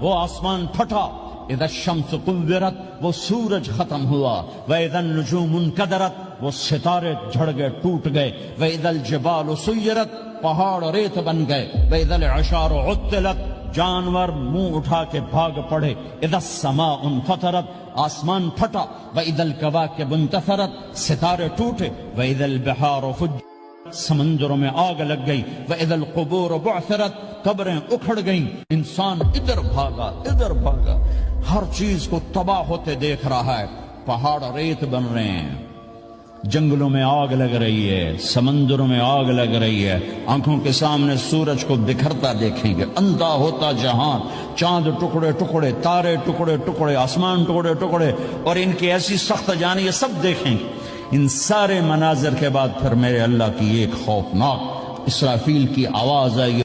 وہ آسمان پھٹا، اذا الشمس کورت وہ سورج ختم ہوا، واذا النجوم انکدرت وہ ستارے جھڑ گئے ٹوٹ گئے، واذا الجبال سیرت پہاڑ ریت بن گئے، واذا العشار عطلت جانور منہ اٹھا کے بھاگ پڑے، اذا السماء انفطرت آسمان پھٹا، واذا الکواکب انتثرت ستارے ٹوٹے، واذا البحار فجرت سمندروں میں آگ لگ گئی، وَإِذَا الْقُبُورُ بُعْثِرَتْ قبریں اکھڑ گئیں، انسان ادھر بھاگا، ہر چیز کو تباہ ہوتے دیکھ رہا ہے، پہاڑ ریت بن رہے ہیں، جنگلوں میں آگ لگ رہی ہے، سمندروں میں آگ لگ رہی ہے، آنکھوں کے سامنے سورج کو بکھرتا دیکھیں گے، اندھا ہوتا جہان، چاند ٹکڑے ٹکڑے، تارے ٹکڑے ٹکڑے، آسمان ٹکڑے ٹکڑے، اور ان کی ایسی سخت جانی یہ سب دیکھیں گے۔ ان سارے مناظر کے بعد پھر میرے اللہ کی ایک خوفناک اسرافیل کی آواز آئی۔